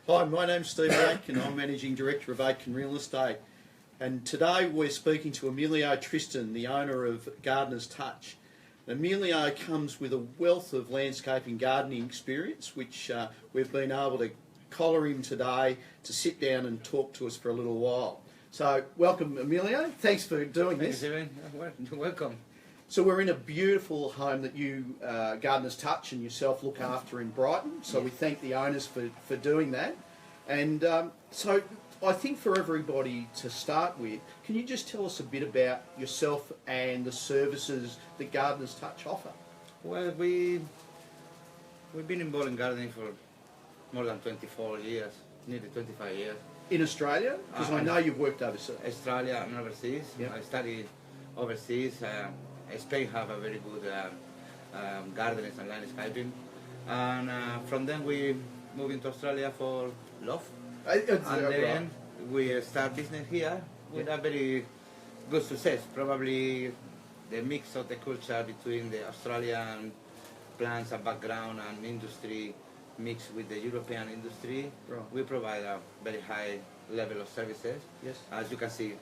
Hi, my name's Steve Aitken. I'm Managing Director of Aitken Real Estate. And today we're speaking to Emilio Tristan, the owner of Gardener's Touch. Emilio comes with a wealth of landscaping gardening experience, which we've been able to collar him today to sit down and talk to us for a little while. So, welcome Emilio. Thanks for doing this. Thanks, welcome. So we're in a beautiful home that you, Gardener's Touch, and yourself look after in Brighton. So Yes. we thank the owners for doing that. And so I think for everybody to start with, can you just tell us a bit about yourself and the services that Gardener's Touch offer? Well, we've been involved in gardening for more than 24 years, nearly 25 years. In Australia? Because I know you've worked overseas. Australia and overseas. Yep. I studied overseas. Spain have a very good gardeners and landscaping. And from then we moved into Australia for love. And then we start business here with a very good success. Probably the mix of the culture between the Australian plants and background and industry mixed with the European industry. Right. We provide a very high level of services. Yes. As you can see,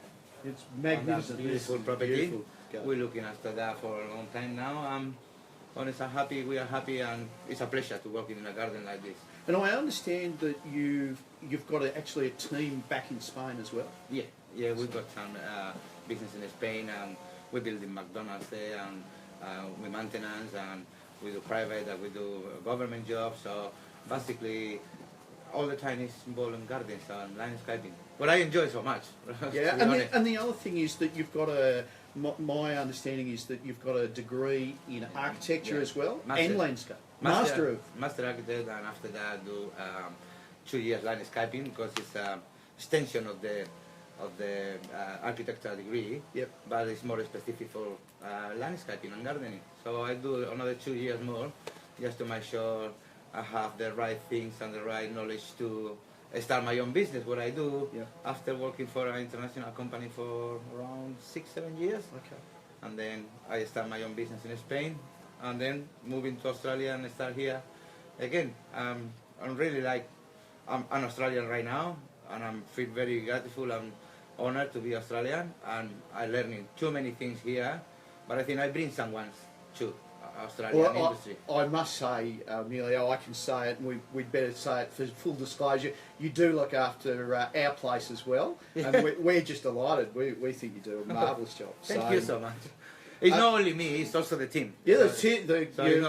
It's on magnificent. that beautiful Yes, property. beautiful garden. We're looking after that for a long time now. Honestly, I'm happy. We are happy, and it's a pleasure to work in a garden like this. And I understand that you've got actually a team back in Spain as well. Yeah, we've got some business in Spain, and we build in McDonald's there, and we maintenance, and we do private, and we do government jobs. So basically, all the time is involved in gardens and landscaping. What I enjoy so much. Yeah, and the other thing is that you've got my understanding is that you've got a degree in architecture as well, and landscape. Master architect, and after that do 2 years landscaping because it's an extension of the architectural degree. Yep. But it's more specific for landscaping and gardening. So I do another 2 years more just to make sure I have the right things and the right knowledge to start my own business, what I do after working for an international company for around 6-7 years. Okay. And then I start my own business in Spain, and then moving to Australia and start here again. I'm really I'm an Australian right now, and I feel very grateful and honored to be Australian, and I'm learning too many things here, but I think I bring someone to Australian industry. I must say, Emilio, I can say it, and we'd better say it for full disclosure, you do look after our place as well, and we're just delighted. We think you do a marvellous job. Thank you so much. It's not only me, it's also the team. Yeah,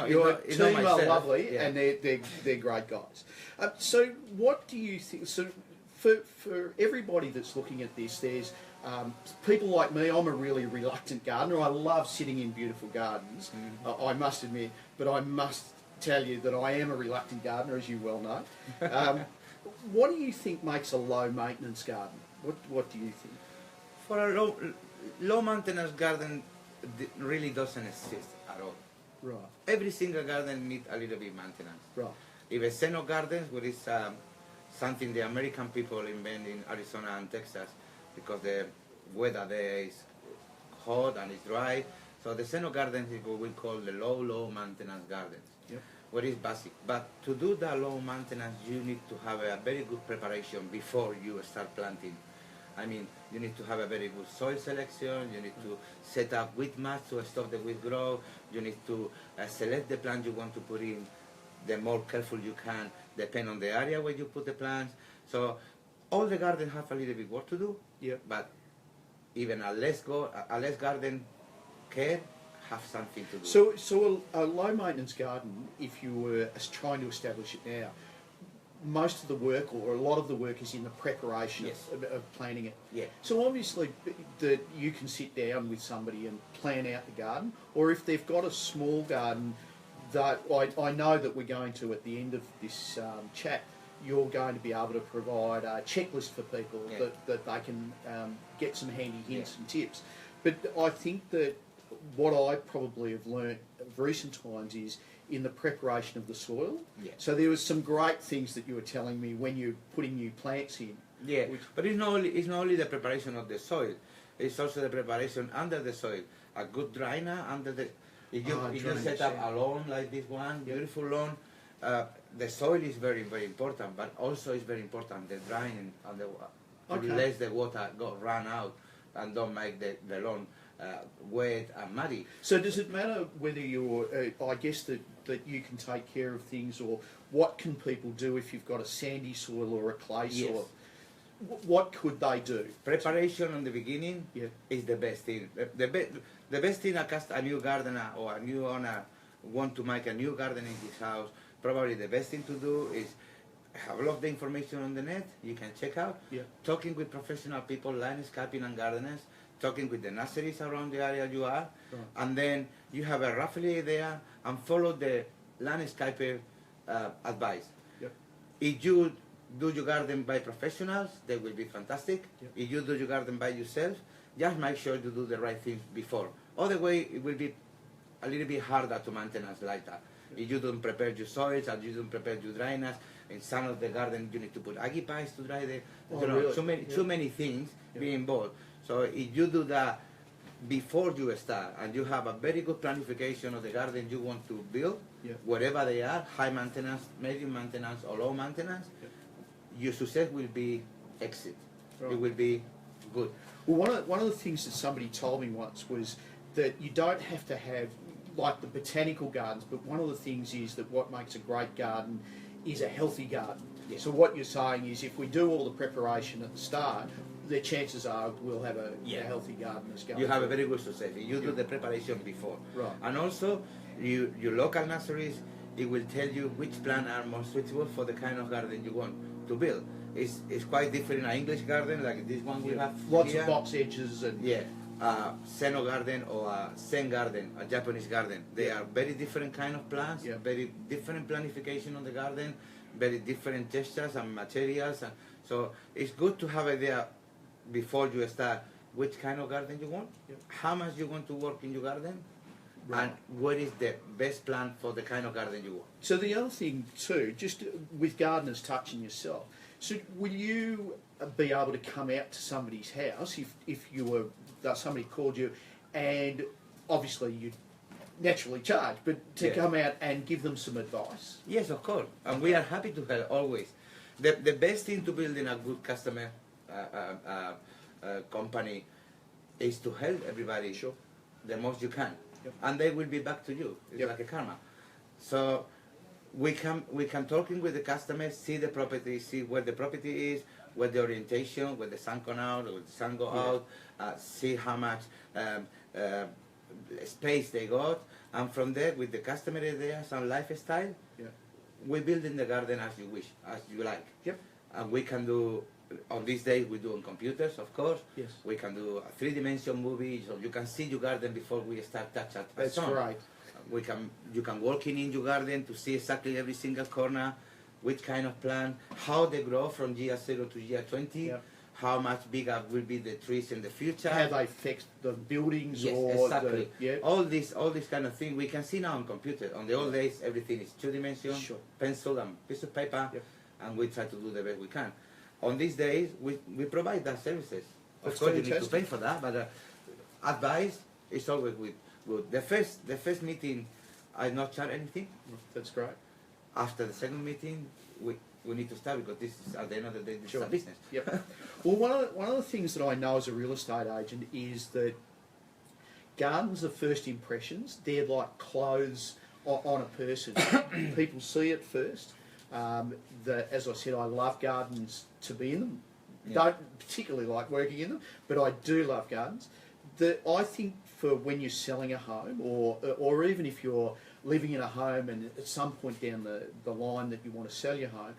your team are lovely, yeah. and they're great guys. So what do you think, so for everybody that's looking at this, there's people like me. I'm a really reluctant gardener. I love sitting in beautiful gardens, I must admit, but I must tell you that I am a reluctant gardener, as you well know. What do you think makes a low maintenance garden? What do you think? For a low maintenance garden, really doesn't exist at all. Right. Every single garden needs a little bit maintenance. Right. Even Seno gardens, which is something the American people invent in Arizona and Texas, because the weather there is hot and it's dry. So the Seno gardens is what we call the low maintenance gardens. Yep. What is basic. But to do the low maintenance, you need to have a very good preparation before you start planting. I mean, you need to have a very good soil selection, you need to set up weed mats to stop the weed growth, you need to select the plant you want to put in, the more careful you can, depend on the area where you put the plants. So all the gardens have a little bit work to do, but even a less garden care have something to do. So a low maintenance garden, if you were trying to establish it now, most of the work, or a lot of the work, is in the preparation of planting it. Yeah. So obviously that you can sit down with somebody and plan out the garden, or if they've got a small garden, that I know that we're going to, at the end of this chat, you're going to be able to provide a checklist for people that they can get some handy hints and tips. But I think that what I probably have learnt of recent times is in the preparation of the soil. Yeah. So there was some great things that you were telling me when you're putting new plants in. Yeah, but it's not only the preparation of the soil, it's also the preparation under the soil. A good drainer under the... If you set up a lawn like this one, beautiful lawn, The soil is very, very important, but also it's very important the drying and the Okay. to let the water run out and don't make the lawn wet and muddy. So does it matter whether you're, I guess that you can take care of things, or what can people do if you've got a sandy soil or a clay soil? What could they do? Preparation in the beginning Yeah. is the best thing. The best thing a new gardener or a new owner want to make a new garden in his house, probably the best thing to do is have a lot of the information on the net. You can check out. Yeah. Talking with professional people, landscaping and gardeners, talking with the nurseries around the area you are, Right. and then you have a roughly idea and follow the landscaper advice. Yep. If you do your garden by professionals, they will be fantastic. Yep. If you do your garden by yourself, just make sure you do the right things before. Otherwise, it will be a little bit harder to maintain like that. Yep. If you don't prepare your soils and you don't prepare your drainage, in some of the garden you need to put aggie pies to dry the, Oh, you know, really? too many things Yep. be involved. So if you do that before you start and you have a very good planification of the garden you want to build, Yep. wherever they are, high maintenance, medium maintenance or low maintenance, Yep. your success will be exit. Right. It will be good. Well, one of the things that somebody told me once was that you don't have to have like the botanical gardens, but one of the things is that what makes a great garden is a healthy garden. Yeah. So what you're saying is if we do all the preparation at the start, the chances are we'll have a healthy garden that's going. You have a very good success. You do the preparation before. Right. And also, your local nurseries, it will tell you which plants are more suitable for the kind of garden you want to build. It's quite different in an English garden, like this one we have Lots here. of box edges and Yeah. Seno garden or a Zen garden, a Japanese garden. They are very different kind of plants, Yeah. very different planification on the garden, very different textures and materials. And so it's good to have idea before you start which kind of garden you want, Yeah. how much you want to work in your garden, Right. and what is the best plan for the kind of garden you want. So the other thing too, just with gardeners touching yourself, so will you be able to come out to somebody's house if you were, somebody called you, and obviously you naturally charge, but to Yeah. come out and give them some advice? Yes, of course, and we are happy to help always. The best thing to building a good customer company is to help everybody Sure. the most you can, Yep. and they will be back to you. It's Yep. like a karma. So we can talking with the customers, see the property, see where the property is, where the orientation, where the sun come out, or the sun go Yeah. out, see how much space they got, and from there with the customer ideas and lifestyle, Yeah. we build in the garden as you wish, as you like. Yep. And we can do, on these days we do on computers, of course. Yes. We can do a 3D movie, so you can see your garden before we start touch at That's sun. great. You can walk in your garden to see exactly every single corner, which kind of plant, how they grow from year 0 to year 20, Yep. how much bigger will be the trees in the future. How they affect the buildings Yes, or exactly. the All this kind of thing we can see now on computer. On the old days, everything is 2 dimension, Sure. pencil and piece of paper, Yep. and we try to do the best we can. On these days, we provide that services. Of That's course, you need to fantastic. pay for that, but advice is always good. The first meeting, I not charge anything. That's great. After the second meeting, we need to start because this is at the end of the day, this Sure. is a business. Yep. Well, one of the things that I know as a real estate agent is that gardens are first impressions. They're like clothes on a person. People see it first. As I said, I love gardens to be in them. Yeah. Don't particularly like working in them, but I do love gardens. I think for when you're selling a home, or even if you're living in a home and at some point down the line that you want to sell your home,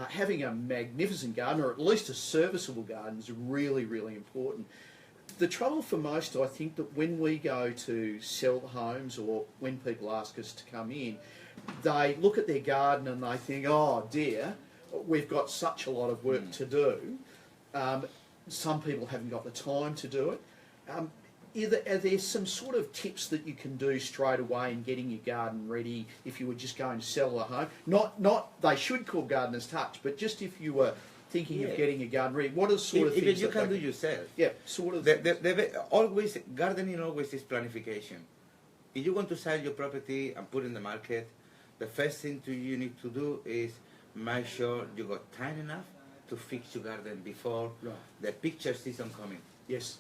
having a magnificent garden, or at least a serviceable garden, is really, really important. The trouble for most, I think, that when we go to sell homes or when people ask us to come in, they look at their garden and they think, oh dear, we've got such a lot of work to do. Some people haven't got the time to do it. Are there some sort of tips that you can do straight away in getting your garden ready if you were just going to sell a home? Not they should call Gardener's Touch, but just if you were thinking of getting a garden ready, what are sort of Even things you that can they do yourself. Yeah, sort of. Always gardening always is planification. If you want to sell your property and put in the market, The first thing you need to do is make sure you got time enough to fix your garden before Right. the picture season coming. Yes.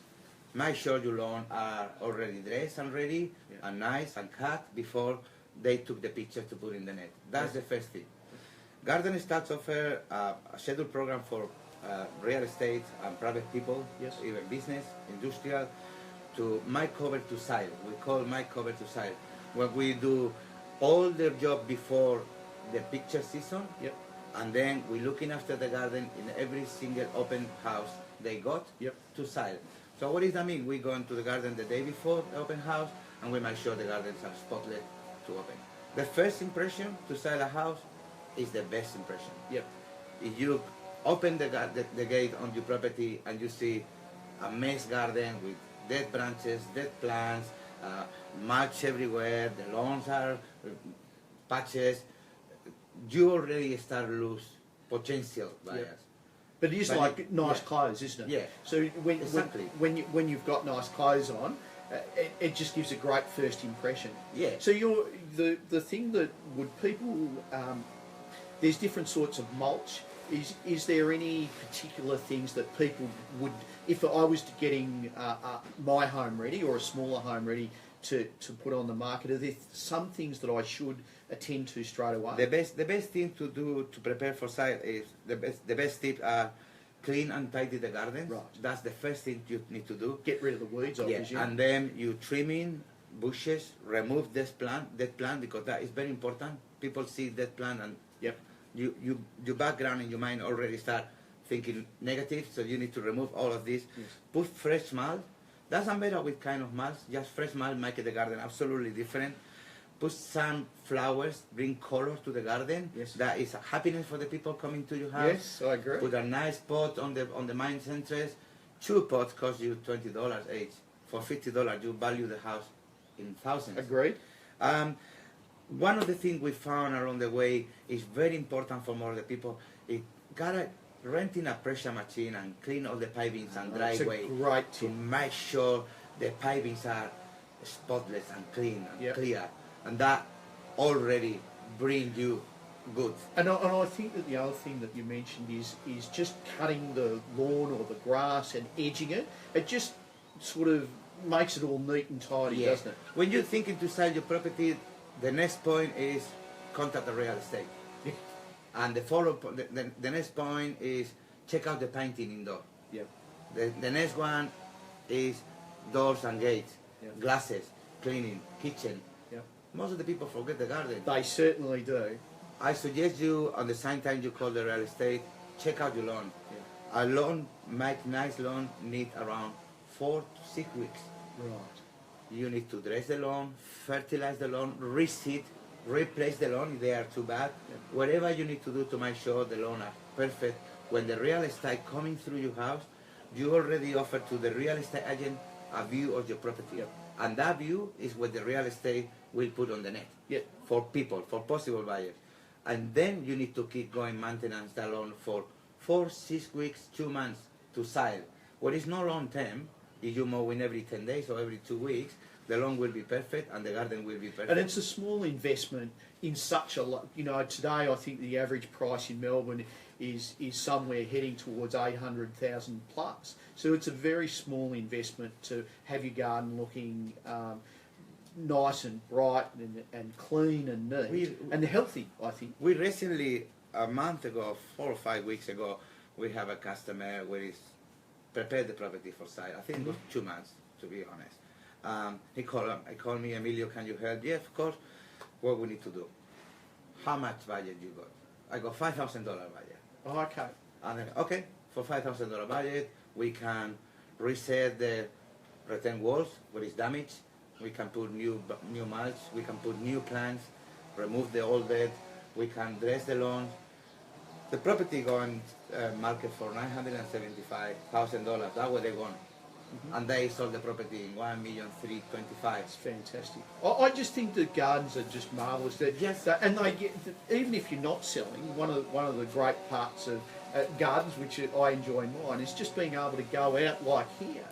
Make sure your lawn are already dressed and ready and nice and cut before they took the picture to put in the net. That's the first thing. Garden Stats offer a scheduled program for real estate and private people, even business, industrial, to make cover to sale. We call make cover to sale. When we do all their job before the picture season, and then we're looking after the garden in every single open house they got to sale. So what does that mean? We go into the garden the day before the open house, and we make sure the gardens are spotless to open. The first impression to sell a house is the best impression. If you open the gate on your property and you see a mess garden with dead branches, dead plants, mulch everywhere, the lawns are patches, you already start lose potential buyers. But it is like nice clothes, isn't it? Yeah. So Exactly. when you've got nice clothes on, it just gives a great first impression. Yeah. So the thing that would people there's different sorts of mulch. Is there any particular things that people would, if I was getting my home ready or a smaller home ready to put on the market, are there some things that I should attend to straight away? The best thing to do to prepare for sale is the best tip are clean and tidy the garden. Right. That's the first thing you need to do. Get rid of the weeds, obviously. And then you trimming bushes, remove dead plant because that is very important. People see dead plant and your background in your mind already start thinking negative, so you need to remove all of this. Put fresh mulch. Doesn't matter what kind of mulch, just fresh mulch make the garden absolutely different. Put some flowers, bring color to the garden. That is a happiness for the people coming to your house. Yes, I agree. Put a nice pot on the main entrance. 2 pots cost you $20 each. For $50 you value the house in thousands. Agreed. One of the things we found along the way is very important for more of the people. It gotta renting a pressure machine and clean all the pipings and driveway to make sure the pipings are spotless and clean and clear, and that already brings you good. And I think that the other thing that you mentioned is just cutting the lawn or the grass and edging it. It just sort of makes it all neat and tidy, doesn't it? When you're thinking to sell your property, the next point is contact the real estate. And the next point is check out the painting indoor. The next one is doors and gates, glasses, cleaning, kitchen. Most of the people forget the garden. They certainly do. I suggest you, on the same time you call the real estate, check out your lawn. A lawn, nice lawn, need around 4 to 6 weeks. Right. You need to dress the lawn, fertilize the lawn, reseed, replace the lawn if they are too bad. Whatever you need to do to make sure the lawn are perfect. When the real estate coming through your house, you already offer to the real estate agent a view of your property. And that view is what the real estate will put on the net for people, for possible buyers. And then you need to keep going maintenance the lawn for 4, 6 weeks, 2 months to sale. What is not long term, if you mow in every 10 days or every 2 weeks, the lawn will be perfect and the garden will be perfect. And it's a small investment in such a lot. You know, today I think the average price in Melbourne is somewhere heading towards 800,000 plus. So it's a very small investment to have your garden looking nice and bright and clean and neat and healthy, I think. We recently, a month ago, 4 or 5 weeks ago, we have a customer where he's prepared the property for sale. I think it was 2 months, to be honest. He called me, Emilio, can you help? Yeah, of course. What we need to do? How much budget you got? I got $5,000 budget. Oh, okay. And then, okay, for $5,000 budget, we can reset the retaining walls where it's damaged. We can put new mulch. We can put new plants. Remove the old bed. We can dress the lawn. The property going market for $975,000. That's what they want. And they sold the property in $1,325,000. It's fantastic. I just think the gardens are just marvellous. And they get, even if you're not selling, one of the great parts of gardens, which I enjoy in mine, is just being able to go out like here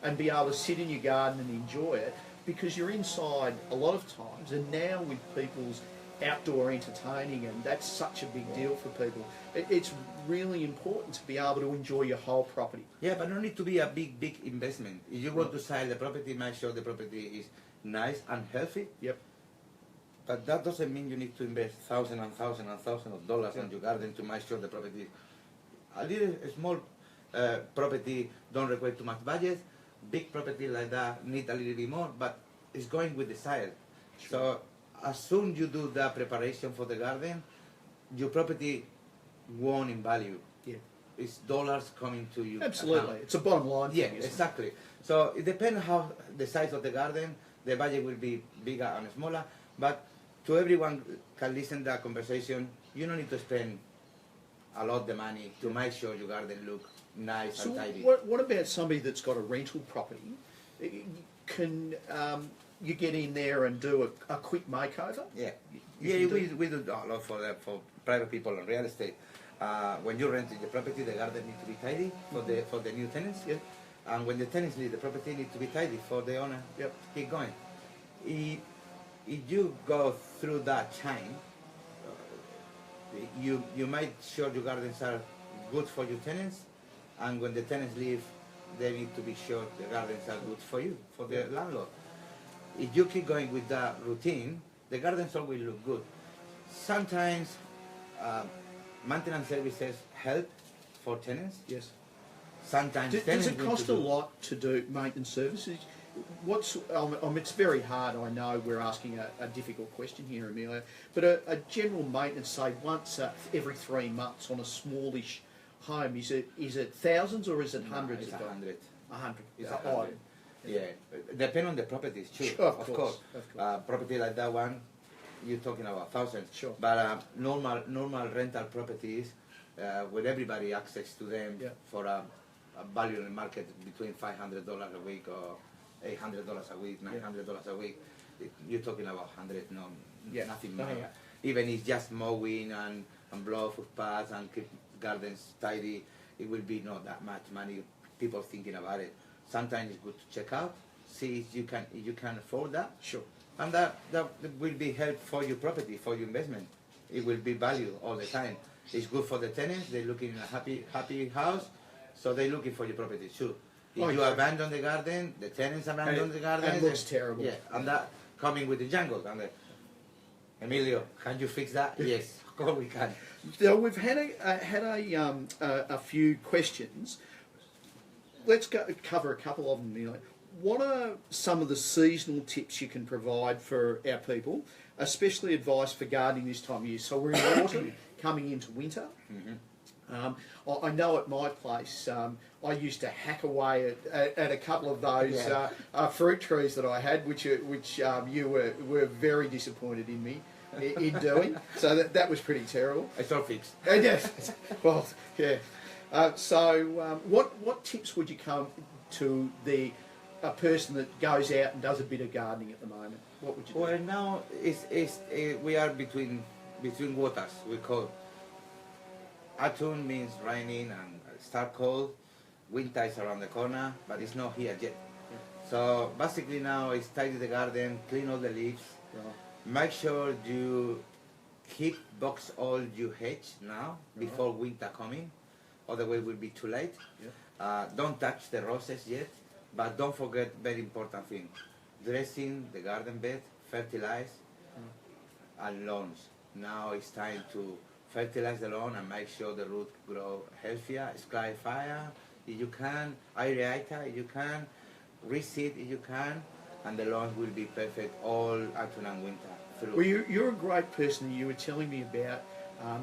and be able to sit in your garden and enjoy it, because you're inside a lot of times, and now with people's outdoor entertaining, and that's such a big deal for people. It's really important to be able to enjoy your whole property. Yeah, but no need to be a big investment. If you want to sell the property, make sure the property is nice and healthy. Yep. But that doesn't mean you need to invest thousands and thousands and thousands of dollars on your garden to make sure the property is a little small property don't require too much budget. Big property like that need a little bit more, but it's going with the style. Sure. So as soon you do that preparation for the garden, your property won in value. Yeah. It's dollars coming to you. Absolutely. Account. It's a bottom line Yeah, thing, isn't exactly. So it depends how the size of the garden, the budget will be bigger and smaller, but to everyone can listen to that conversation, you don't need to spend a lot of money to make sure your garden look nice So and tidy. what about somebody that's got a rental property? Can you get in there and do a quick makeover? Yeah, You yeah, can we do a lot for private people and real estate. When you rent the property, the garden needs to be tidy for the new tenants. Yeah. And when the tenants leave, the property needs to be tidy for the owner. Yep. Keep going. If you go through that chain, you make sure your gardens are good for your tenants, and when the tenants leave, they need to be sure the gardens are good for you, for the landlord. If you keep going with that routine, the gardens always look good. Sometimes maintenance services help for tenants. Yes. Sometimes Does tenants it need cost to a do- lot to do maintenance services? It's very hard. I know we're asking a difficult question here, Emilio, but a general maintenance, say once every 3 months on a smallish home, is it thousands or is it hundreds? It's of dollars? 100. 100. It's Oh, 100. Yeah, depend on the properties too. Sure, of course. Property like that one, you're talking about thousands. Sure. But normal rental properties, with everybody access to them for a value in the market between $500 a week or $800 a week, $900 a week, you're talking about 100, nothing more. Yeah. Even if it's just mowing and blow footpaths and keep gardens tidy, it will be not that much money. People thinking about it. Sometimes it's good to check out, see if you can afford that. Sure. And that will be help for your property, for your investment. It will be value all the time. It's good for the tenants. They're looking in a happy house, so they're looking for your property too. If you abandon the garden, the tenants abandon the garden. It looks terrible. Yeah, and that coming with the jungle. And Emilio, can you fix that? Yes, of course we can. So we've had a few questions. Let's cover a couple of them, Emilio. What are some of the seasonal tips you can provide for our people, especially advice for gardening this time of year? So we're in autumn, coming into winter. I know at my place, I used to hack away at a couple of those fruit trees that I had, which you were very disappointed in me in doing. So that was pretty terrible. It's all fixed. Yes. Well, yeah. What tips would you come to a person that goes out and does a bit of gardening at the moment? What would you do? Well, now we are between waters. We call autumn means raining and start cold. Winter is around the corner, but it's not here yet. Yeah. So basically now it's tidy the garden, clean all the leaves. Right. Make sure you keep box all your hedge now before winter coming, otherwise it will be too late. Yeah. Don't touch the roses yet, but don't forget very important thing: dressing the garden bed, fertilize, and lawns. Now it's time to fertilize the lawn and make sure the root grow healthier. Sky fire if you can, aerator if you can, reseed if you can, and the lawn will be perfect all autumn and winter through. Well, you're a great person. You were telling me about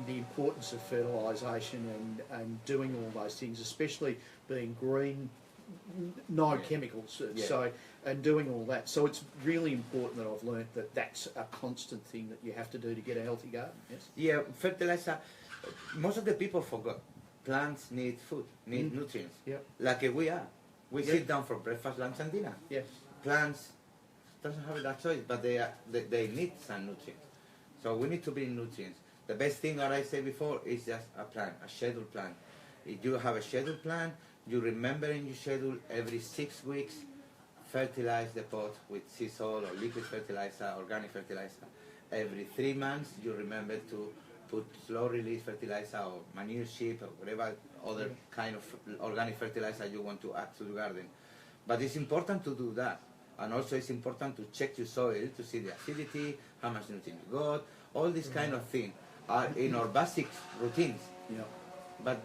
the importance of fertilisation and doing all those things, especially being green, no chemicals. Yeah. So and doing all that. So it's really important that I've learnt that that's a constant thing that you have to do to get a healthy garden. Yes. Yeah, fertilizer. Most of the people forgot. Plants need food, need nutrients. Yeah. Like we are. We sit down for breakfast, lunch, and dinner. Yes. Plants doesn't have that choice, but they need some nutrients. So we need to bring nutrients. The best thing that I said before is just a plan, a scheduled plan. If you have a scheduled plan, you remember in your schedule every 6 weeks, fertilize the pot with sea salt or liquid fertilizer, organic fertilizer. every 3 months you remember to put slow release fertilizer or manure sheet or whatever other kind of organic fertilizer you want to add to the garden. But it's important to do that. And also it's important to check your soil to see the acidity, how much nutrient you got, all these kind of things are in our basic routines. Yeah. But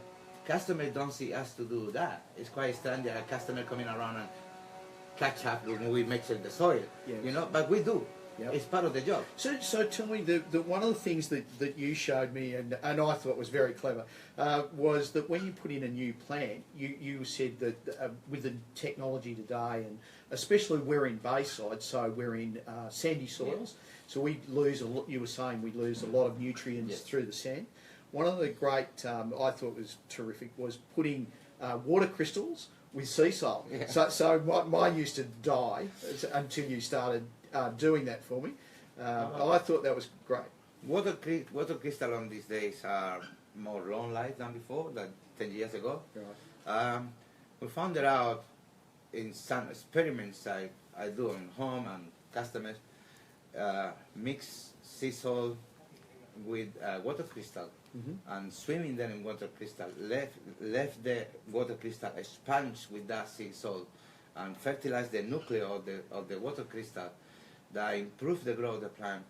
customers don't see us to do that. It's quite standard, a customer coming around and catch up when we mix the soil, Yes. you know, but we do. Yep. It's part of the job. So tell me, one of the things that you showed me, and I thought was very clever, was that when you put in a new plant, you said that with the technology today, and especially we're in Bayside, so we're in sandy soils, so we lose a lot. You were saying we lose a lot of nutrients through the sand. One of the great, I thought was terrific, was putting water crystals with sea salt. Yeah. So mine used to die until you started doing that for me. I thought that was great. Water crystal on these days are more long life than before, than 10 years ago. Right. We found it out in some experiments I do on home and customers. Mix sea salt with water crystal and swimming them in water crystal. Left the water crystal sponge with that sea salt and fertilize the nucleus of the water crystal. That improves the growth of the plant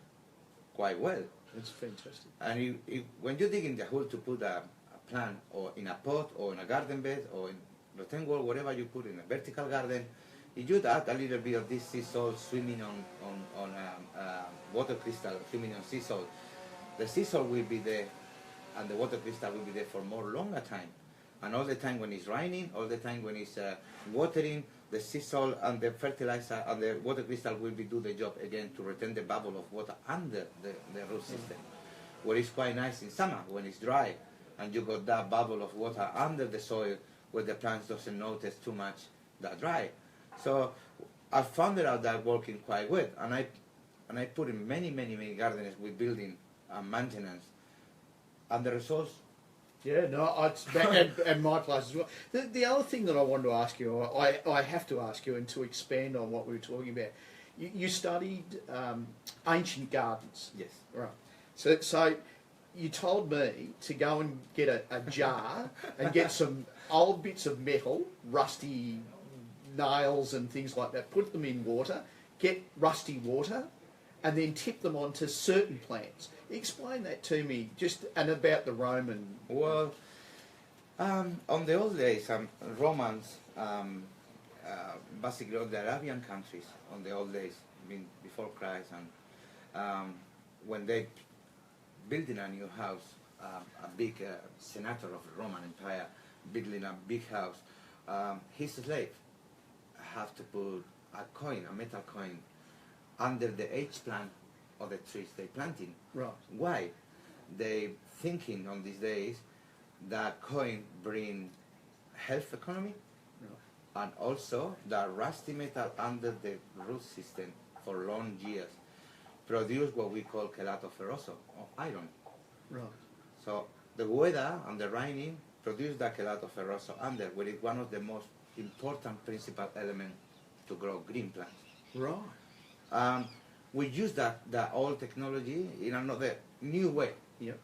quite well. That's fantastic. And when you dig in the hole to put a plant or in a pot or in a garden bed or in rectangle, whatever you put in a vertical garden, if you add a little bit of this sea salt swimming on water crystal, swimming on sea salt, the sea salt will be there and the water crystal will be there for more longer time. And all the time when it's raining, all the time when it's watering, the sea salt and the fertilizer and the water crystal will do the job again to retain the bubble of water under the root system. Where it's quite nice in summer when it's dry and you got that bubble of water under the soil where the plants doesn't notice too much that dry. So I found it out that working quite good, and I put in many gardeners with building and maintenance, and the results. Yeah, no, and my place as well. The other thing that I wanted to ask you, I have to ask you, and to expand on what we were talking about, you studied ancient gardens. Yes. Right. So you told me to go and get a jar and get some old bits of metal, rusty nails and things like that, put them in water, get rusty water, and then tip them onto certain plants. Explain that to me, and about the Roman. Well, on the old days, Romans, basically all the Arabian countries, on the old days, before Christ, and when they building a new house, a big senator of the Roman Empire building a big house, his slave have to put a coin, a metal coin, under the age plant of the trees they planting. Right. Why? They thinking on these days that coin bring health economy, and also the rusty metal under the root system for long years produce what we call chelato ferroso, or iron. Right. So the weather and the raining produce that chelato ferroso under, which is one of the most important principal elements to grow green plants. Right. We use that old technology in another new way. Yep.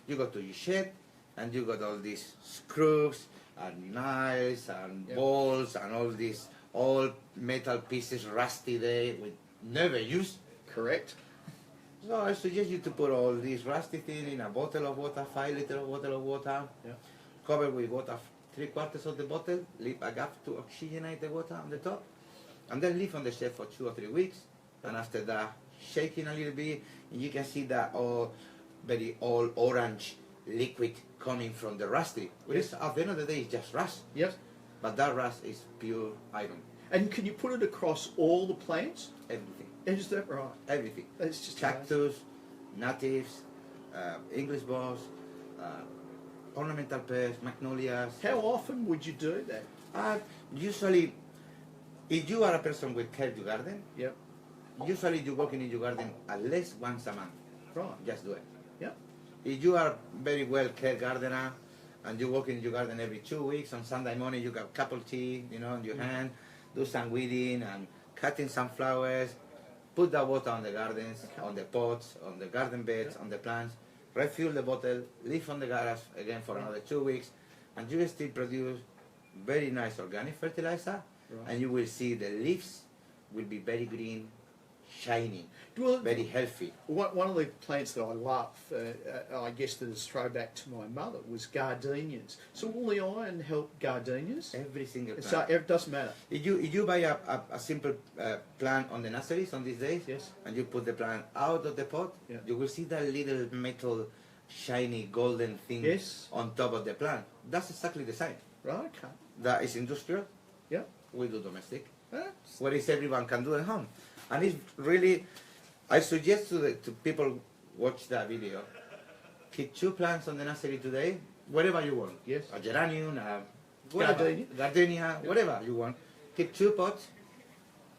You go to your shed and you got all these screws and knives and balls and all these old metal pieces rusty there we never used. Correct. So I suggest you to put all these rusty things in a bottle of water, 5 liters bottle of water, cover with water 3/4 of the bottle, leave a gap to oxygenate the water on the top, and then leave on the shelf for 2 or 3 weeks. And after that, shaking a little bit, you can see that very old orange liquid coming from the rusty. Which is, at the end of the day, it's just rust. Yep. But that rust is pure iron. And can you put it across all the plants? Everything. Is that right? Everything. It's just cactus, natives, English balls, ornamental pears, magnolias. How often would you do that? Usually, if you are a person with care your garden, Yep. usually you working in your garden at least once a month. Right. Just do it. Yep. If you are very well cared gardener and you work in your garden every 2 weeks, on Sunday morning you got a cup of tea, in your hand, do some weeding and cutting some flowers, put the water on the gardens, on the pots, on the garden beds, on the plants, refill the bottle, leave on the garage again for another 2 weeks, and you still produce very nice organic fertilizer, and you will see the leaves will be very green, shiny, very healthy. One of the plants that I love, I guess that is throwback to my mother, was gardenias. So will the iron help gardenias? Every single plant. So it doesn't matter. If you buy a simple plant on the nurseries on these days, Yes. and you put the plant out of the pot, you will see that little metal, shiny, golden thing on top of the plant. That's exactly the same. Right, okay. That is industrial. Yeah. We do domestic. What is everyone can do at home. And it's really, I suggest to people watch that video, keep 2 plants on the nursery today, whatever you want. Yes. A geranium, a gardenia, whatever you want. Keep 2 pots,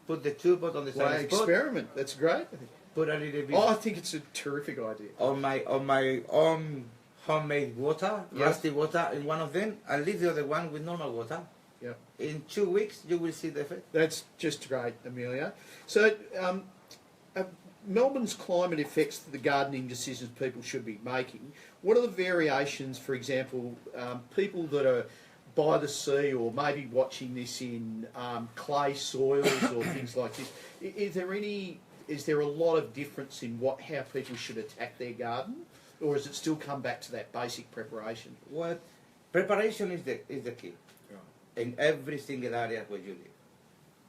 put the 2 pots on the same spot. Experiment, that's great. Put a little bit. Oh, I think it's a terrific idea. On my own homemade water, rusty water in one of them, and leave the other one with normal water. Yeah. In 2 weeks, you will see the effect. That's just great, Emilio. So, Melbourne's climate affects the gardening decisions people should be making. What are the variations, for example, people that are by the sea or maybe watching this in clay soils or things like this? Is there a lot of difference in how people should attack their garden, or does it still come back to that basic preparation? Well, preparation is the key. In every single area where you live.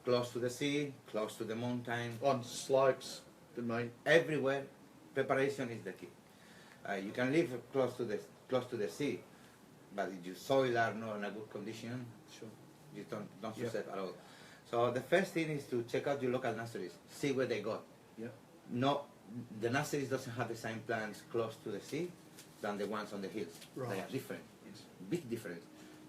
Close to the sea, close to the mountain. On slopes, everywhere, preparation is the key. You can live close to the sea, but if your soil are not in a good condition, you don't succeed at all. So the first thing is to check out your local nurseries, see where they got. The nurseries doesn't have the same plants close to the sea than the ones on the hills. They are different. Big difference.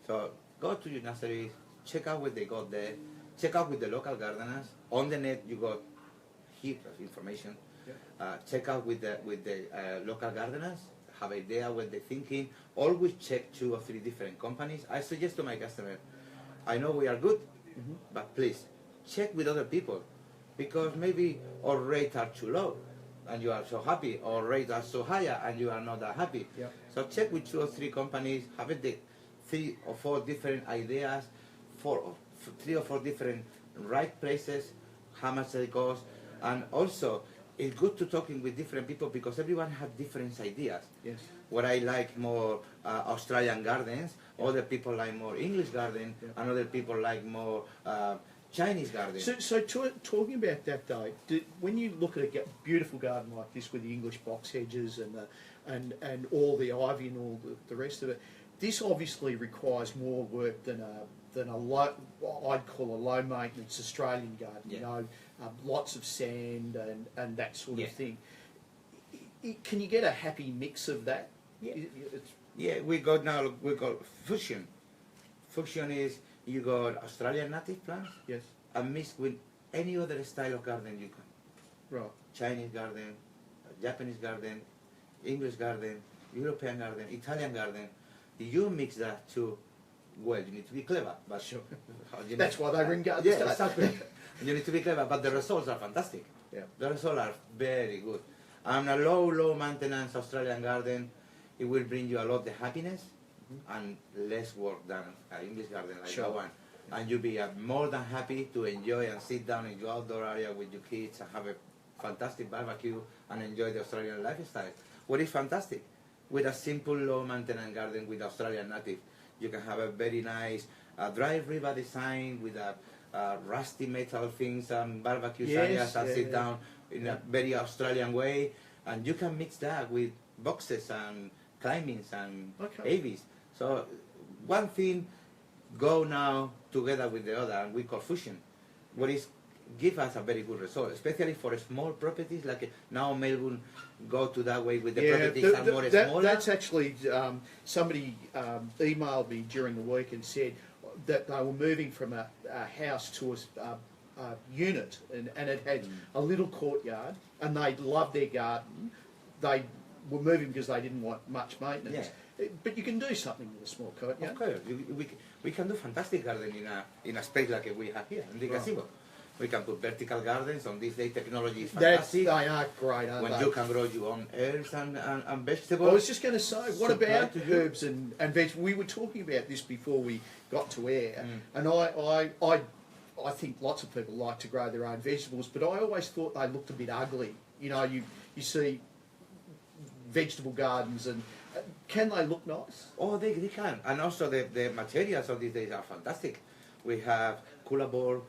So go to your nurseries, check out what they got there, check out with the local gardeners. On the net you got heaps of information. Check out with the local gardeners, have an idea what they're thinking. Always check 2 or 3 different companies. I suggest to my customer, I know we are good, but please check with other people, because maybe our rates are too low and you are so happy, or rates are so higher and you are not that happy. So check with 2 or 3 companies, have the 3 or 4 different ideas, 3 or 4 different right places, how much they cost, and also it's good to talking with different people because everyone has different ideas. What I like more Australian gardens, other people like more English garden, and other people like more Chinese garden. So talking about that though, when you look at a beautiful garden like this with the English box hedges and all the ivy and all the rest of it, this obviously requires more work than a low, I'd call a low maintenance Australian garden. You know, lots of sand and that sort of thing. Can you get a happy mix of that? We got fusion. Fusion is you got Australian native plants, and mixed with any other style of garden you can. Chinese garden, Japanese garden, English garden, European garden, Italian garden. You mix that too. Well, you need to be clever, but that's why they ring gardens. Exactly. You need to be clever, but the results are fantastic. The results are very good. And a low maintenance Australian garden, it will bring you a lot of happiness and less work than an English garden like that one. And you'll be more than happy to enjoy and sit down in your outdoor area with your kids and have a fantastic barbecue and enjoy the Australian lifestyle. What is fantastic? With a simple low maintenance garden with Australian native, you can have a very nice dry river design with a rusty metal things and barbecue areas and sit down in a very Australian way, and you can mix that with boxes and climbings and avies. So one thing go now together with the other, and we call fusion. What is give us a very good result, especially for small properties like now Melbourne go to that way with the properties are more smaller. That's actually somebody emailed me during the week and said that they were moving from a house to a unit, and it had a little courtyard, and they loved their garden. They were moving because they didn't want much maintenance. But you can do something with a small courtyard. Of course, we can do fantastic garden in a space like we have here in the gazebo. We can put vertical gardens. On this day, technology is That's, fantastic. they are great, aren't When they? you can grow your own herbs and I vegetables. was just going to say, what Supply about to you. herbs and vegetables? We were talking about this before we got to air, Mm. and I think lots of people like to grow their own vegetables, but I always thought they looked a bit ugly. You know, you see vegetable gardens, and can they look nice? Oh, they can. And also the materials of these days are fantastic. We have cooler bore,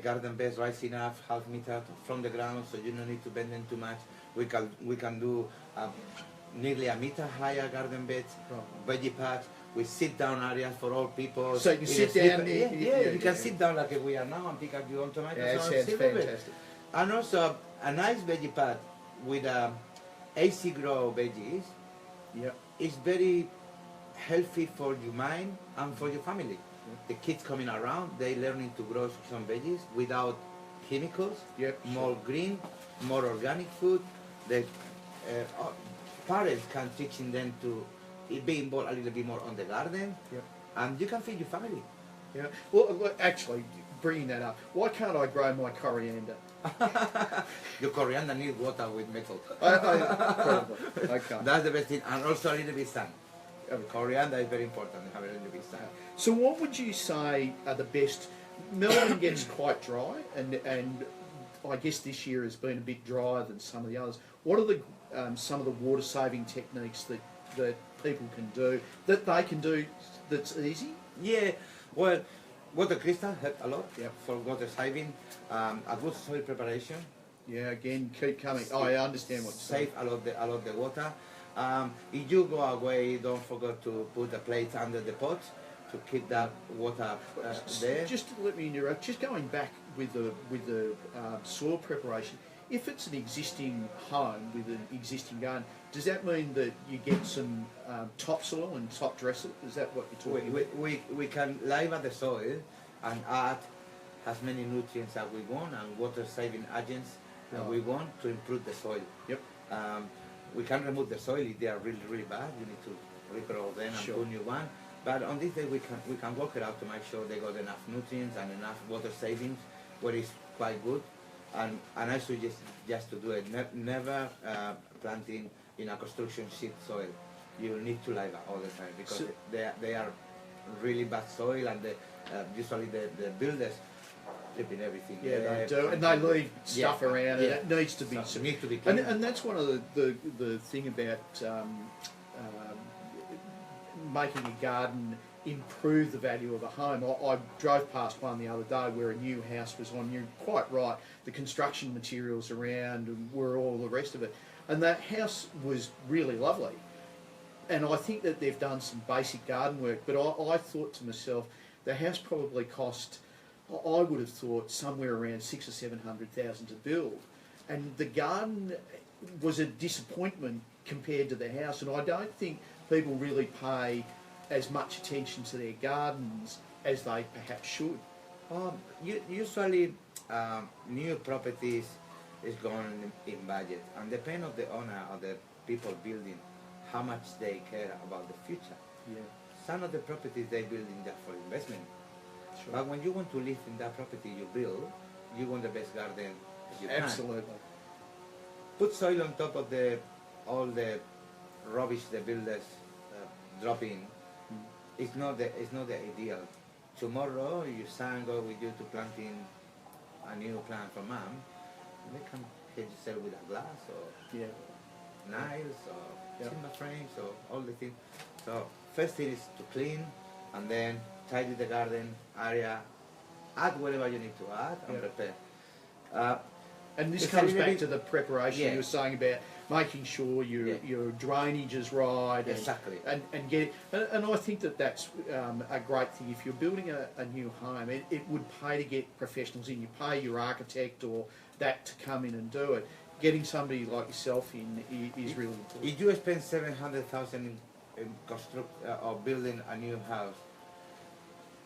garden beds rising up half meter from the ground, so you don't need to bend them too much. We can do nearly a meter higher garden beds, veggie pads, with sit down areas for all people. So you can In sit a down sleeper- there. Yeah, you can sit down like we are now and pick up your own tomatoes. Yeah, it and sounds sit with it. fantastic. And also a nice veggie pad with AC grow veggies. Yep. It's very healthy for your mind and for your family. The kids coming around, they learning to grow some veggies without chemicals, Yep. more green, more organic food. The parents can teaching them to be involved a little bit more on the garden, Yep. and you can feed your family. Yeah. Well, look, actually, bringing that up, why can't I grow my coriander? Your coriander needs water with metal. Probably. Okay. That's the best thing, and also a little bit sun. Coriander is very important. Have a little bit sun. So, what would you say are the best? Melbourne gets quite dry, and I guess this year has been a bit drier than some of the others. What are the some of the water saving techniques that people can do that they can do that's easy? Yeah, well, water crystal help a lot Yep. for water saving. A good soil preparation Yeah. Again, keep coming. Oh, I understand what you're saying. save a lot the water. If you go away, don't forget to put a plate under the pot to keep that water there. Just let me interrupt. Just going back with the soil preparation. If it's an existing home with an existing garden, does that mean that you get some topsoil and top dress it? Is that what you're talking about? We can label the soil and add as many nutrients as we want and water saving agents that we want to improve the soil. Yep. We can remove the soil if they are really, really bad. You need to regrow them and Sure. put new one. But on this day we can work it out to make sure they got enough nutrients and enough water savings, where it's quite good. And I suggest just to do it. Never planting in a construction sheet soil. You need to label all the time because So- they are really bad soil, and usually the builders flipping everything. Yeah, they there. do, and they leave stuff Yeah. around, and Yeah. it needs to be. So need to be And, clean. and that's one of the thing about making a garden improve the value of a home. I drove past one the other day where a new house was on. You're quite right. The construction materials around and were all the rest of it, and that house was really lovely. And I think that they've done some basic garden work. But I thought to myself, the house probably cost, I would have thought, somewhere around $600,000 or $700,000 to build. And the garden was a disappointment compared to the house. And I don't think people really pay as much attention to their gardens as they perhaps should. Usually, new properties is going in budget, and depend on the owner or the people building how much they care about the future. Yeah, Some of the properties they building just for investment, sure. but when you want to live in that property you build, you want the best garden as you can. Absolutely. Put soil on top of all the rubbish the builders drop in. It's not the ideal. Tomorrow your son go with you to planting a new plant for mom. They can help yourself with a glass or Yeah. nails or Yep. timber frames or all the things. So first thing is to clean, and then tidy the garden area, add whatever you need to add and Yep. prepare. And this It's a comes little back bit- to the preparation Yeah. you were saying about making sure your drainage is right. And, Exactly. And get and I think that's a great thing. If you're building a new home, it would pay to get professionals in. You pay your architect or that to come in and do it. Getting somebody like yourself in is really important. If you spend 700,000 in or building a new house,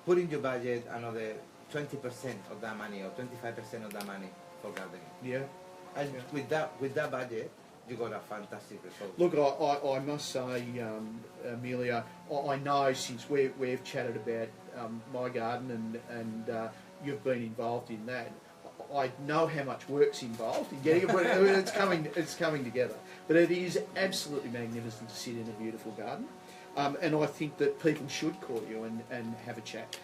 put in your budget another 20% of that money or 25% of that money for gardening. Yeah. And Yeah. with that budget, you got a fantastic result. Look, I must say, Emilio, I know since we've chatted about my garden and you've been involved in that, I know how much work's involved in getting it, but it's coming together. But it is absolutely magnificent to sit in a beautiful garden, and I think that people should call you and have a chat.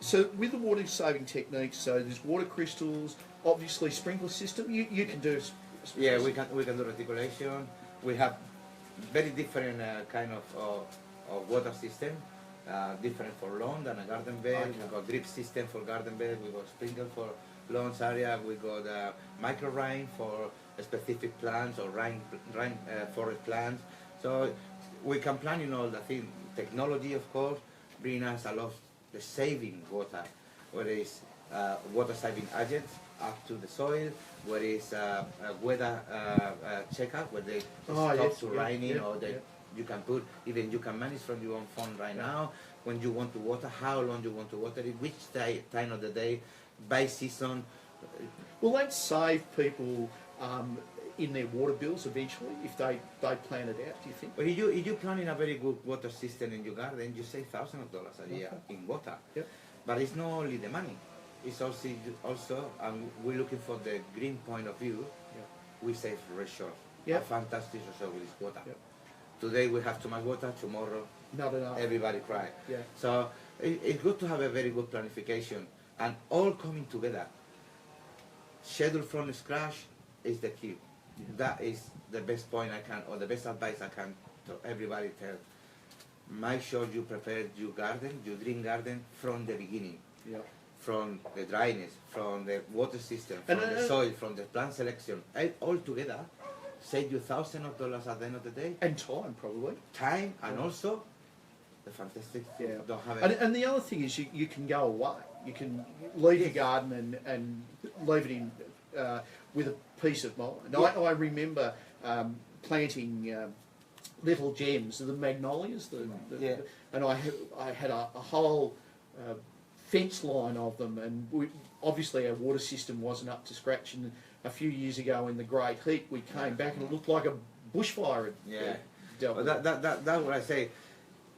So with the water saving techniques, so there's water crystals, obviously sprinkler system. You can do. Yeah, we can do reticulation. We have very different kind of water system. Different for lawn than a garden bed. Okay. We've got drip system for garden bed. We've got sprinkler for lawns area. We've got micro rain for specific plants or rain forest plants. So we can plan all the things. Technology, of course, bring us a lot the saving water, whether it's water saving agents up to the soil, whether it's a weather checkup where they stop to raining or they. You can put, even you can manage from your own phone right now, when you want to water, how long you want to water it, which time of the day, by season. Will that save people in their water bills eventually if they plan it out, do you think? But if you planning a very good water system in your garden, you save thousands of dollars a year in water. Yep. But it's not only the money, it's also we're looking for the green point of view, we save resource. A fantastic resource with this water. Yep. Today we have too much water, tomorrow not enough. Everybody cry. Yeah. So it's good to have a very good planification and all coming together. Schedule from scratch is the key. Yeah. That is the best point I can, or the best advice I can to everybody tell. Make sure you prepare your garden, your dream garden from the beginning. Yeah. From the dryness, from the water system, from the soil, from the plant selection, all together. Save you thousands of dollars at the end of the day. And time, probably. Time, and also the fantastic. Don't have and the other thing is you can go away. You can leave your garden and leave it in with a peace of mind. I remember planting little gems, the magnolias, and I had a whole fence line of them, and obviously our water system wasn't up to scratch. And a few years ago in the great heat, we came back and it looked like a bushfire had dealt with. Well, that's what I say.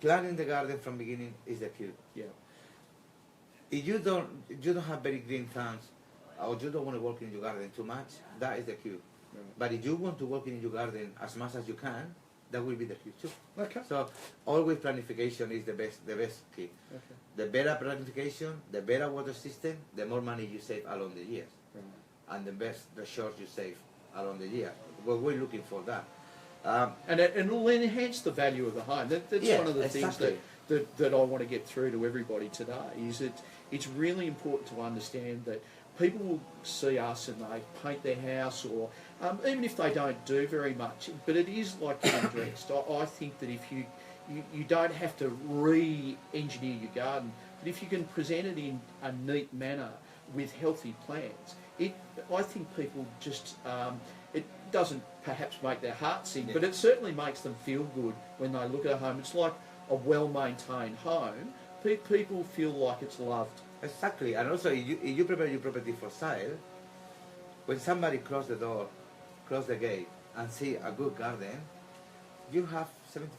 Planning the garden from beginning is the key. Yeah. If you don't have very green thumbs, or you don't want to work in your garden too much, that is the key. Right. But if you want to work in your garden as much as you can, that will be the key too. Okay. So always planification is the best key. Okay. The better planification, the better water system, the more money you save along the years. Right. And the best resource you save along the year. Well, we're looking for that. And it will enhance the value of the home. That's one of the things that I want to get through to everybody today, is that it's really important to understand that people will see us and they paint their house, or even if they don't do very much, but it is like getting dressed. I think that if you don't have to re-engineer your garden, but if you can present it in a neat manner with healthy plants, I think people just, it doesn't perhaps make their heart sing, but it certainly makes them feel good when they look at a home. It's like a well-maintained home. People feel like it's loved. Exactly, and also if you prepare your property for sale, when somebody close the door, close the gate, and see a good garden, you have 75%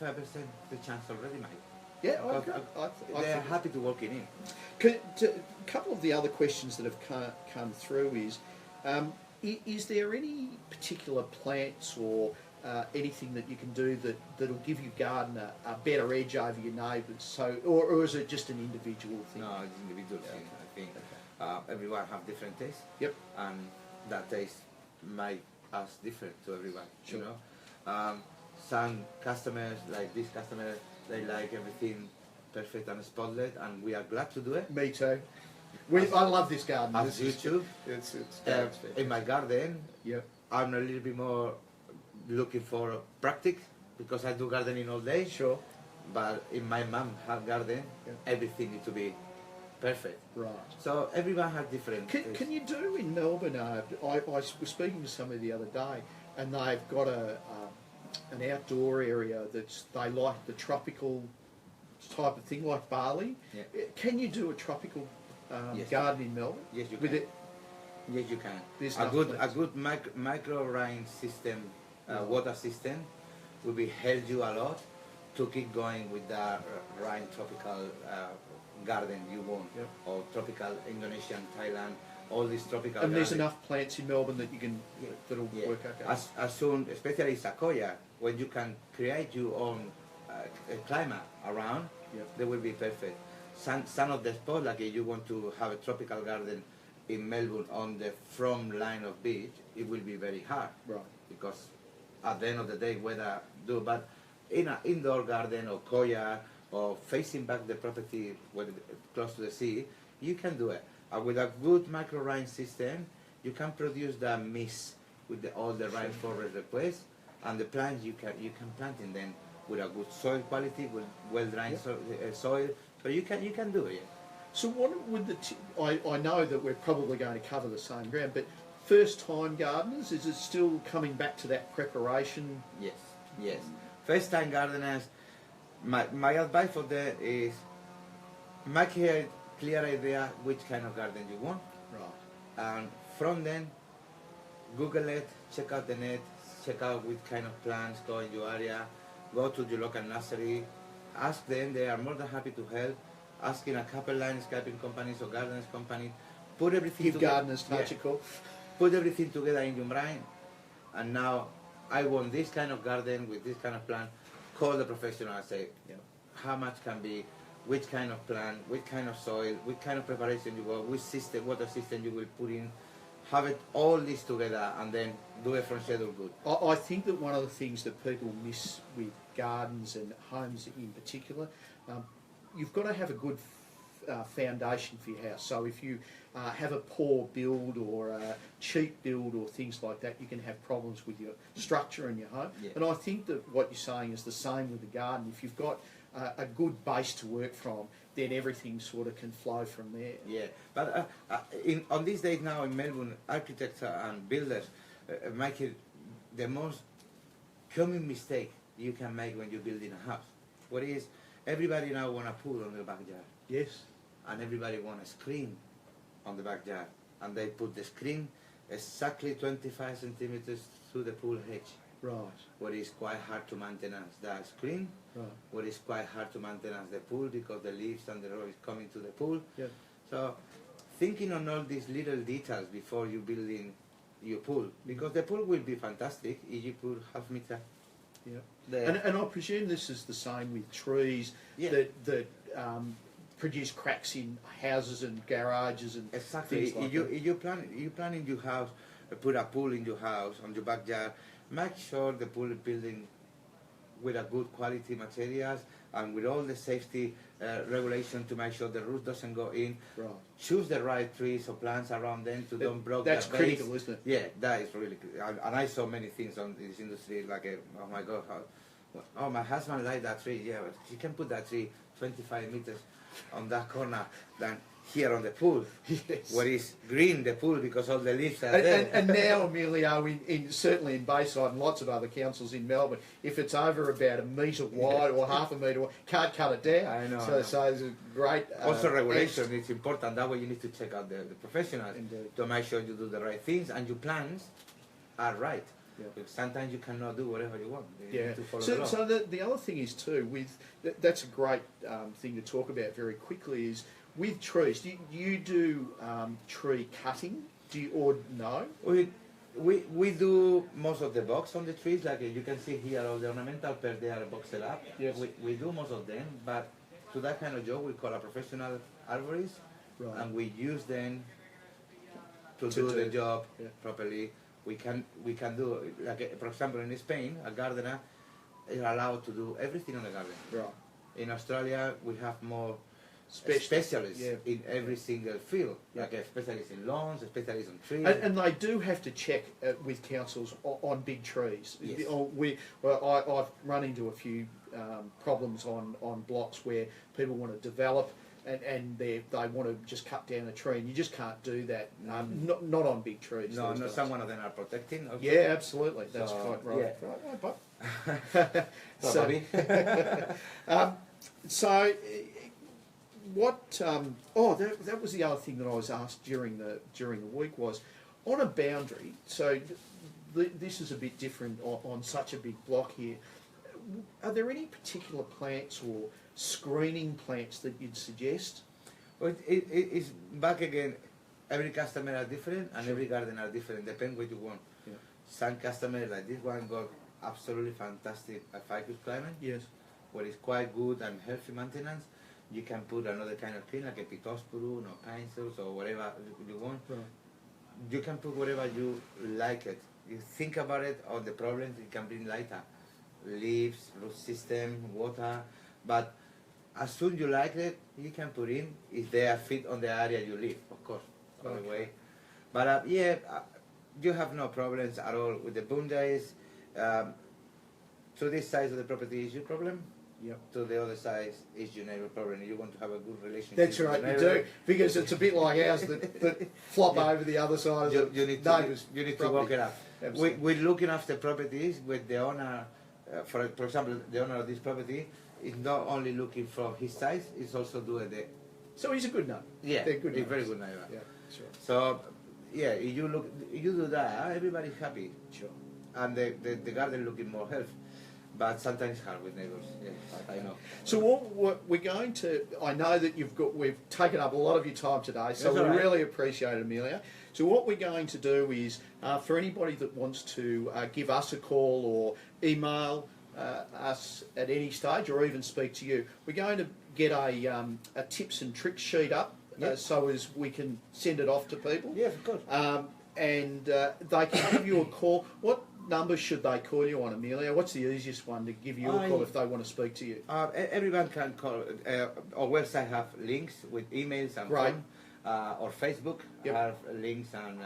the chance already made. Yeah, they're happy to walk in. A couple of the other questions that have come through is there any particular plants or anything that you can do that'll give your garden a better edge over your neighbours? So, or is it just an individual thing? No, it's an individual thing. I think everyone have different tastes. Yep. And that taste make us different to everyone. Sure. You know, some customers, like this customer, they like everything perfect and spotless, and we are glad to do it. Me too. I love this garden. As you too. It's in my garden, yep. I'm a little bit more looking for practice because I do gardening all day. Sure. But in my mom's garden, everything needs to be perfect. Right. So everyone has different. Can you do in Melbourne? I was speaking to somebody the other day, and they've got an outdoor area they like the tropical type of thing, like Bali. Yeah. Can you do a tropical garden in Melbourne? Yes, you can. Yes, you can. There's a good micro rain system, water system, will be help you a lot to keep going with the rain tropical garden you want, or tropical Indonesian, Thailand, all these tropical And there's gardens. enough plants in Melbourne that you can that'll Yeah. work okay. As soon, especially sequoia, when you can create your own climate around, Yep. they will be perfect. Some of the spots, like if you want to have a tropical garden in Melbourne on the front line of beach, it will be very hard. Right. Because at the end of the day, weather do, but in an indoor garden or courtyard or facing back the property close to the sea, you can do it. And with a good micro-rain system, you can produce that mist with all the right forest requests, and the plants you can plant in them with a good soil quality, with well-drained soil, so you can do it. So what would I know that we're probably going to cover the same ground, but first-time gardeners, is it still coming back to that preparation? Yes, yes. First-time gardeners, my advice for them is make a clear idea which kind of garden you want, Right. and from then, Google it, check out the net, check out which kind of plants go in your area, go to your local nursery, ask them, they are more than happy to help, asking a couple landscaping companies or gardens companies, put everything Give together. gardeners touch a call. Put everything together in your brain, and now I want this kind of garden with this kind of plant. Call the professional and say, how much can be, which kind of plant, which kind of soil, which kind of preparation you want, which system, water system you will put in. Have it all this together and then do it from schedule good. I think that one of the things that people miss with gardens and homes in particular, you've got to have a good foundation for your house. So if you have a poor build or a cheap build or things like that, you can have problems with your structure in your home. Yeah. And I think that what you're saying is the same with the garden. If you've got a good base to work from, then everything sort of can flow from there. Yeah, but on these days now in Melbourne, architects and builders make it the most common mistake you can make when you're building a house. What is, everybody now want a pool on the backyard. Yes. And everybody want a screen on the backyard. And they put the screen exactly 25 centimeters through the pool hedge. Right. What is quite hard to maintain that screen. Right. What is quite hard to maintain the pool because the leaves and the road is coming to the pool. Yeah. So thinking on all these little details before you building your pool, because the pool will be fantastic if you put half meter. Yeah. There. And I presume this is the same with trees that produce cracks in houses and garages and Exactly. things like If you plan in your house, put a pool in your house, on your backyard, make sure the pool is building with a good quality materials and with all the safety regulation to make sure the roof doesn't go in. Right. Choose the right trees or plants around them to don't block That's the base. critical, isn't it? Yeah, that is really critical. And I saw many things on this industry like, oh my God, oh my husband liked that tree. Yeah, but you can put that tree 25 meters on that corner than here on the pool, Yes. where is green the pool because all the leaves are there. And now, Emilio, certainly in Bayside and lots of other councils in Melbourne, if it's over about a metre wide or half a metre wide, can't cut it down. I know, So, I know. so it's a great... Also regulation is important. That way you need to check out the professionals Indeed. to make sure you do the right things and your plans are right. Yeah. Because sometimes you cannot do whatever you want. You Yeah. need to follow the law. So the other thing is too, that's a great thing to talk about very quickly, is with trees, do you do tree cutting? Do you, or no? We do most of the box on the trees, like you can see here, all the ornamental pears, they are boxed up. Yes. We do most of them, but to that kind of job we call a professional arborist, Right. and we use them to do the job properly. We can do, like for example in Spain, a gardener is allowed to do everything on the garden. Right. In Australia we have more Specialists, specialists in every single field, like a specialist in lawns, a specialist on trees. And they do have to check with councils on big trees. Yes. I've run into a few problems on blocks where people want to develop and they want to just cut down a tree, and you just can't do that. Not on big trees. No, these no, days. some of them are protecting. Also. Yeah, absolutely. That's So, quite right. yeah. Right, Bob. So, what? That was the other thing that I was asked during the week was on a boundary. So, this is a bit different on such a big block here. Are there any particular plants or screening plants that you'd suggest? Well, it is back again. every customer are different and every garden are different, depend what you want. Yeah. Some customers like this one got absolutely fantastic ficus climate, Yes. where it's quite good and healthy maintenance. You can put another kind of tree like a Pittosporum or Pinus or whatever you want. Right. You can put whatever you like it. You think about it on the problems it can bring later. Leaves, root system, water, but as soon you like it, you can put in if they are fit on the area you live, of course, by the way. But you have no problems at all with the boundaries. To this side of the property is your problem. Yep. To the other side is your neighbour problem. You want to have a good relationship. That's with right, your you neighbour. do, because it's a bit like ours that flop over the other side of You the need neighbour's to walk property. it up. Absolutely. We're looking after properties with the owner. For example, the owner of this property is not only looking for his size, he's also doing the. So he's a good neighbour. Yeah, They're good he's very neighbours. good neighbour. Yeah, that's right. So, yeah, if you do that, everybody's happy, Sure. and the garden looking more healthy. But sometimes it's hard with neighbours. Yeah, I know. So what we're going to, I know that we've taken up a lot of your time today, so That's we all right. really appreciate it, Emilio. So what we're going to do is, for anybody that wants to give us a call or email us at any stage or even speak to you, we're going to get a tips and tricks sheet up Yep. so as we can send it off to people. Yeah, of course. And they can give you a call. What number should they call you on, Emilio? What's the easiest one to give you a call if they want to speak to you? Everyone can call. Our website have links with emails and Right. phone. Or Facebook Yep. have links and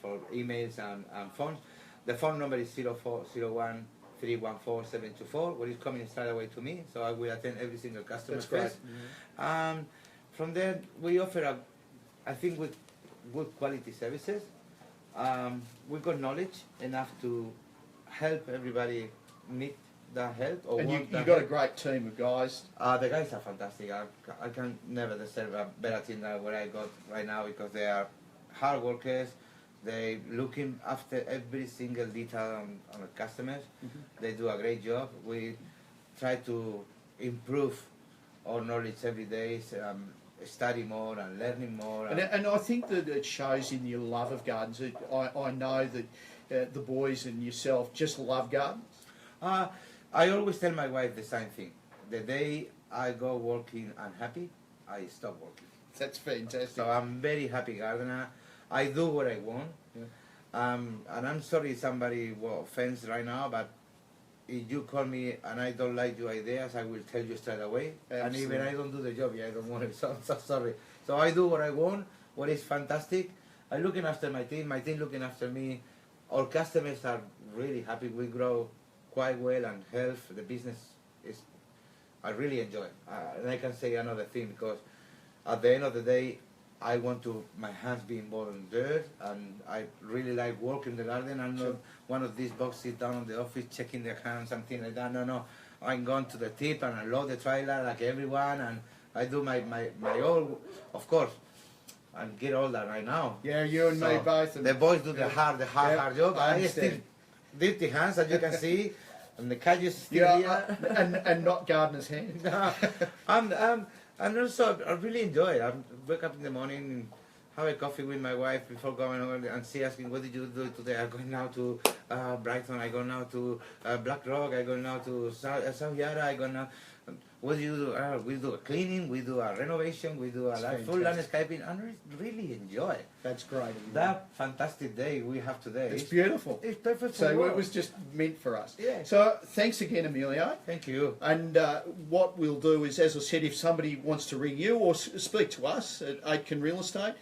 for emails and phones. The phone number is 0401 314 724, where it's coming straight away to me, so I will attend every single customer. That's great. first. From there, we offer I think with good quality services. We've got knowledge enough to help everybody meet that help. Or And want you've that got a help. great team of guys. The guys are fantastic. I can never deserve a better team than what I got right now, because they are hard workers. They looking after every single detail on the customers. They do a great job. We try to improve our knowledge every day, study more and learning more. And I think that it shows in your love of gardens. I know that the boys and yourself just love gardens. I always tell my wife the same thing. The day I go working unhappy, I stop working. That's fantastic. So I'm very happy gardener. I do what I want. Yeah. And I'm sorry somebody will offend right now, but if you call me and I don't like your ideas, I will tell you straight away. Absolutely. And even I don't do the job, I don't want it. So I'm so sorry. So I do what I want, what is fantastic. I'm looking after my team looking after me. Our customers are really happy. We grow quite well and health. The business is, I really enjoy it. And I can say another thing, because at the end of the day, I want to my hands be involved in dirt, and I really like working in the garden. I'm not one of these boys sit down in the office checking their hands, something like that. No. I'm going to the tip and I load the trailer like everyone, and I do my all, of course. I'm get older right now. Yeah, you and me both. And the boys do the hard job. I I still understand. dirty hands, as you can see, and the cages still Yeah, here. and not gardener's hands. And also, I really enjoy it. I wake up in the morning and have a coffee with my wife before going on, and she asking, what did you do today? I'm going now to Brighton, I go now to Black Rock, I go now to South Yara, I go now. What do you do? We do a cleaning, we do a renovation, we do a full landscaping, and really enjoy it. That's great. That fantastic day we have today. It's beautiful. It's perfect for So work. it was just meant for us. Yeah. So thanks again, Emilio. Thank you. And what we'll do is, as I said, if somebody wants to ring you or speak to us at Aitken Real Estate,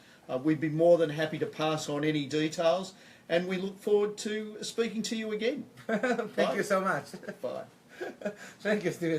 we'd be more than happy to pass on any details. And we look forward to speaking to you again. Thank you so much. Bye. Thank you, Stephen.